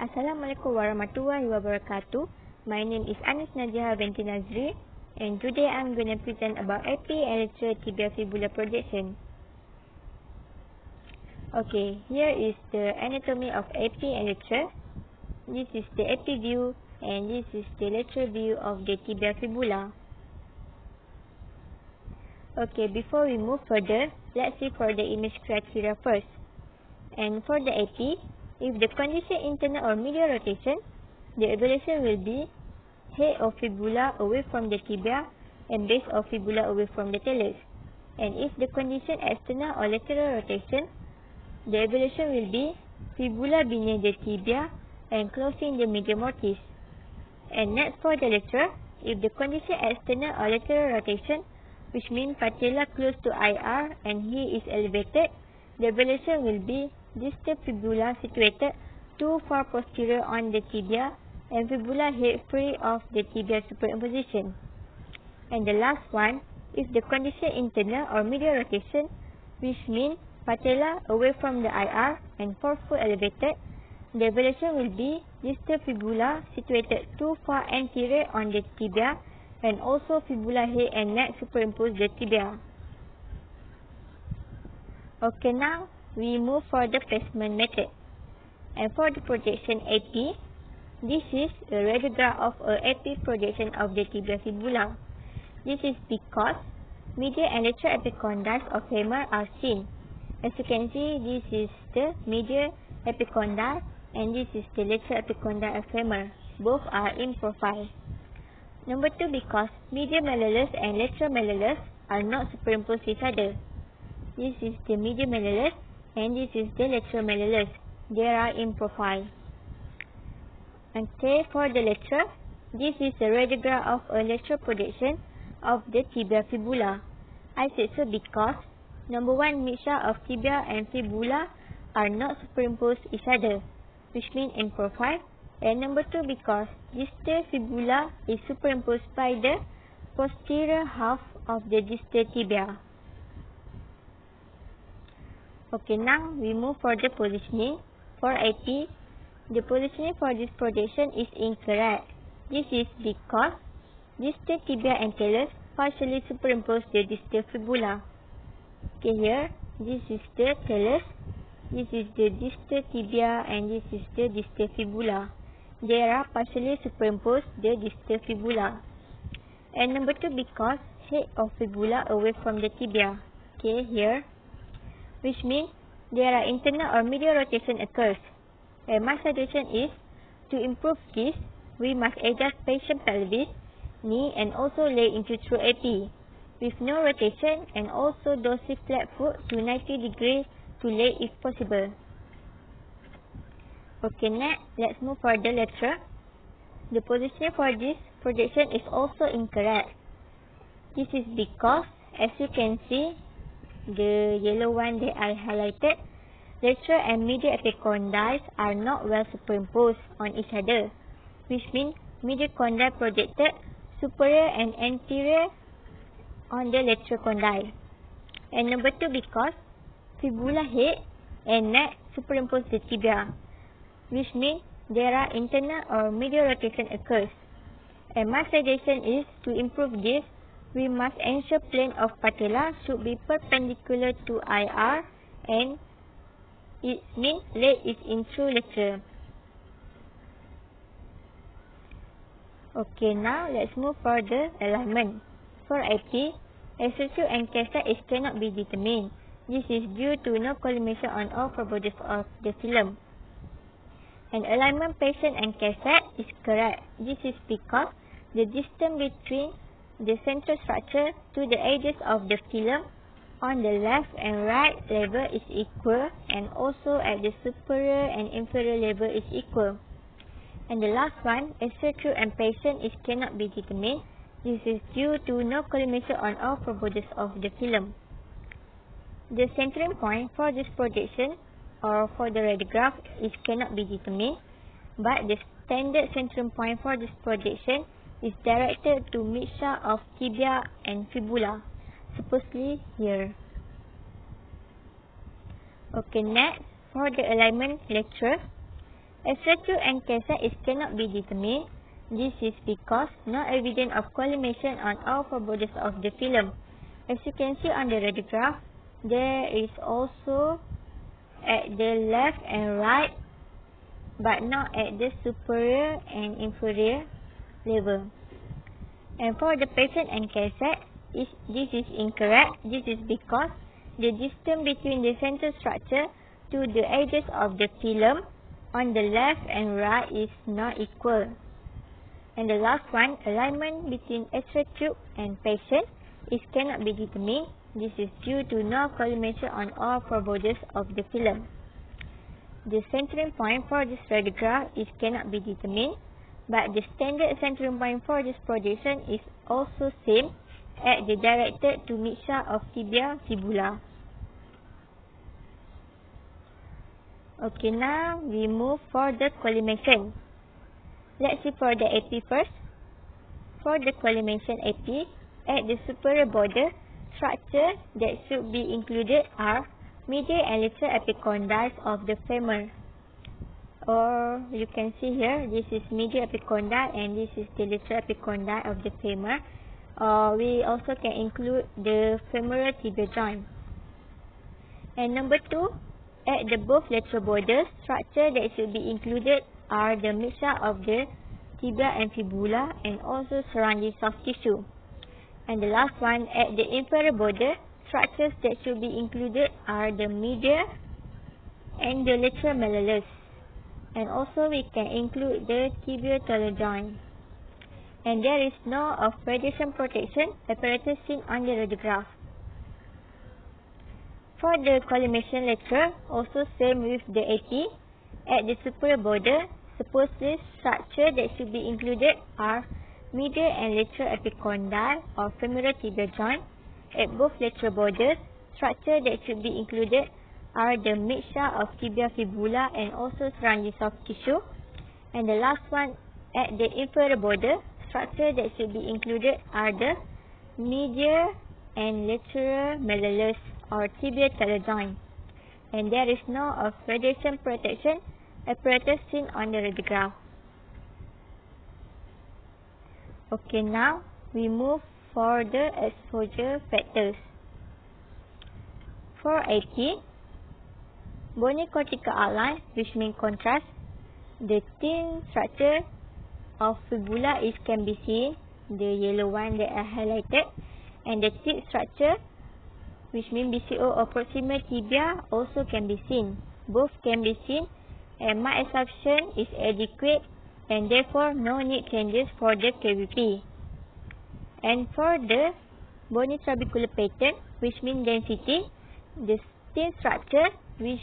Assalamualaikum warahmatullahi wabarakatuh. My name is Najihah Binti Nadzri, and today I'm going to present about AP and lateral tibia fibula projection. Okay, here is the anatomy of AP and lateral. This is the AP view and this is the lateral view of the tibia fibula. Okay, before we move further, let's see for the image criteria first. And for the AP, if the condition internal or medial rotation, the evaluation will be head of fibula away from the tibia and base of fibula away from the talus. And if the condition external or lateral rotation, the evaluation will be fibula beneath the tibia and closing the medial mortis. And next for the lateral, if the condition external or lateral rotation, which means patella close to IR and he is elevated, the evaluation will be distal fibula situated too far posterior on the tibia and fibula head free of the tibia superimposition. And the last one, if the condition internal or medial rotation, which means patella away from the IR and forefoot elevated, the evaluation will be distal fibula situated too far anterior on the tibia and also fibula head and neck superimpose the tibia. Okay, now we move for the placement method. And for the projection AP, this is a radiograph of a AP projection of the tibia fibula. This is because medial and lateral epicondyles of femur are seen. As you can see, this is the medial epicondyle and this is the lateral epicondyle of femur. Both are in profile. Number 2, because medial malleolus and lateral malleolus are not superimposed each other. This is the medial malleolus and this is the lateral malleolus. They are in profile. Okay, for the lateral, this is a radiograph of a lateral projection of the tibia fibula. I said so because number 1, mixture of tibia and fibula are not superimposed each other, which means in profile. And number 2, because distal fibula is superimposed by the posterior half of the distal tibia. Okay, now we move for the positioning. For AP, the positioning for this projection is incorrect. This is because distal tibia and talus partially superimpose the distal fibula. Okay, here, this is the talus, this is the distal tibia and this is the distal fibula. They are partially superimposed the distal fibula. And number 2, because head of fibula away from the tibia. Okay, here, which means there are internal or medial rotation occurs. And my suggestion is, to improve this, we must adjust patient pelvis, knee and also lay into true AP with no rotation and also dorsiflat foot to 90 degrees to lay if possible. Okay, next, let's move for the lateral. The position for this projection is also incorrect. This is because, as you can see, the yellow one that I highlighted, lateral and medial epicondyles are not well superimposed on each other, which means medial condyle projected superior and anterior on the lateral condyle. And number 2, because fibula head and neck superimpose the tibia, which means there are internal or medial rotation occurs. And my suggestion is, to improve this, we must ensure plane of patella should be perpendicular to IR and it means leg is in true lateral. Okay, now let's move for the alignment. For AP, SSU and cassette is cannot be determined. This is due to no collimation on all four borders of the film. And alignment patient and cassette is correct. This is because the distance between the central structure to the edges of the film on the left and right level is equal and also at the superior and inferior level is equal. And the last one, SSU and patient is cannot be determined. This is due to no collimation on all four borders of the film. The centering point for this projection or for the radiograph is cannot be determined, but the standard centering point for this projection is directed to mixture of tibia and fibula, supposedly here. Okay, next, for the alignment lateral, Extract and cassette cannot be determined. This is because no evidence of collimation on all four borders of the film. As you can see on the radiograph, there is also at the left and right, but not at the superior and inferior level. And for the patient and cassette, this is incorrect. This is because the distance between the central structure to the edges of the film on the left and right is not equal. And the last one, alignment between X-ray tube and patient cannot be determined. This is due to no collimation on all four borders of the film. The centering point for this radiograph cannot be determined, but the standard centering point for this projection is also same at the directed to mixture of tibia fibula. Okay, now we move for the collimation. Let's see for the AP first. For the collimation AP, at the superior border, structure that should be included are medial and lateral epicondyles of the femur. Or you can see here, this is medial epicondyle and this is the lateral epicondyle of the femur. We also can include the femoral tibia joint. And number 2, at the both lateral borders, structure that should be included are the mixture of the tibia and fibula and also surrounding soft tissue. And the last one, at the inferior border, structures that should be included are the medial and the lateral malleolus. And also we can include the tibial joint. And there is no radiation protection apparatus seen on the radiograph. For the collimation lateral, also same with the AP, at the superior border, supposedly structure that should be included are medial and lateral epicondyle or femoral tibia joint. At both lateral borders, structure that should be included are the mixture of tibia fibula and also surrounding soft tissue. And the last one, at the inferior border, structure that should be included are the medial and lateral malleolus or tibial joint. And there is no radiation protection apparatus seen on the radiograph. Okay, now we move for the exposure factors. For AP, bony cortical outline, which means contrast, the thin structure of fibula can be seen, the yellow one that I highlighted, and the thick structure, which means BCO or proximal tibia, also can be seen. Both can be seen, and my assumption is adequate, and therefore no need changes for the KVP. And for the bony trabecular pattern, which means density, the thin structure, which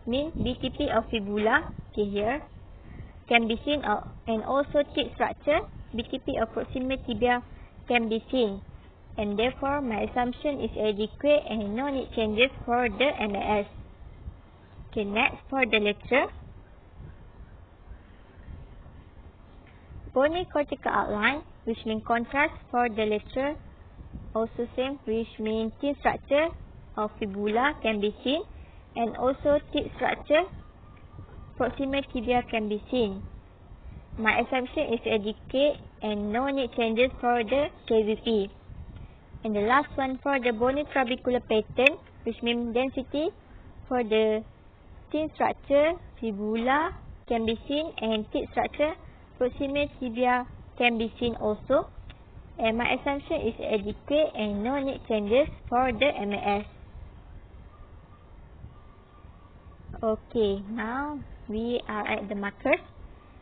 means BTP of fibula, okay, here, can be seen, and also thick structure, BTP of proximal tibia, can be seen. And therefore my assumption is adequate and no need changes for the MAS. Okay, next for the lateral. Bony cortical outline, which means contrast for the lateral, also same, which means thin structure of fibula can be seen, and also thick structure, proximal tibia can be seen. My assumption is adequate and no need changes for the KVP. And the last one for the bony trabecular pattern, which means density, for the thin structure, fibula can be seen, and thick structure, proximal tibia can be seen also. And my assumption is adequate and no need changes for the MAS. Okay, now we are at the markers.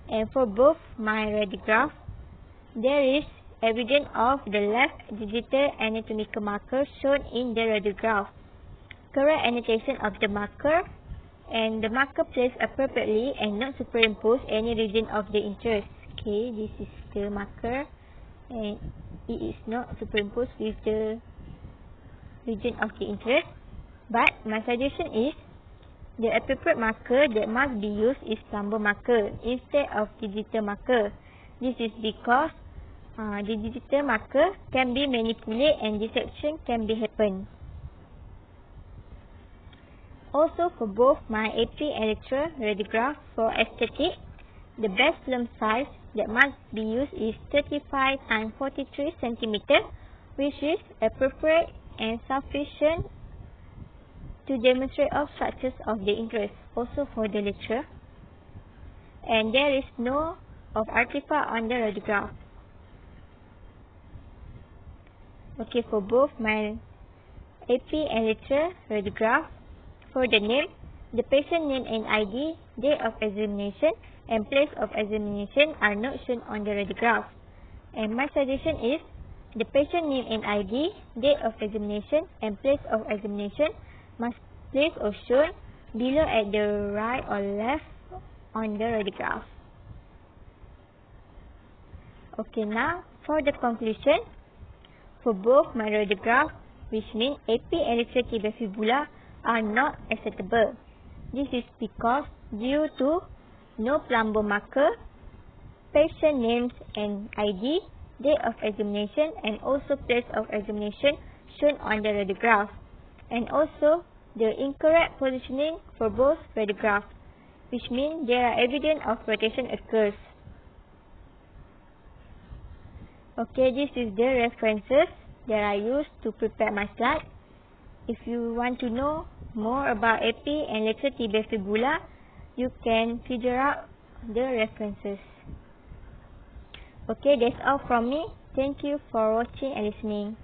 And for both my radiograph, there is evidence of the left digital anatomical marker shown in the radiograph. Correct annotation of the marker, and the marker placed appropriately and not superimpose any region of the interest. Okay, this is the marker and it is not superimposed with the region of the interest. But my suggestion is the appropriate marker that must be used is plumber marker instead of digital marker. This is because the digital marker can be manipulated and deception can be happen. Also for both my AP and lateral radiograph for aesthetic, the best film size that must be used is 35 x 43 cm, which is appropriate and sufficient to demonstrate all structures of the interest, also for the lecture. And there is no of artifact on the radiograph. Okay, for both my AP and lateral radiograph, for the name, the patient name and ID, date of examination, and place of examination are not shown on the radiograph. And my suggestion is, the patient name and ID, date of examination, and place of examination must placed or shown below at the right or left on the radiograph. Okay, now for the conclusion, for both my radiograph, which means AP and lateral tibia fibula, are not acceptable. This is because due to no plumbar marker, patient names and ID, date of examination, and also place of examination shown on the radiograph, and also the incorrect positioning for both radiographs, which means there are evidence of rotation occurs. Okay, this is the references that I used to prepare my slide. If you want to know more about AP and lateral tibia fibula, you can figure out the references. Okay, that's all from me. Thank you for watching and listening.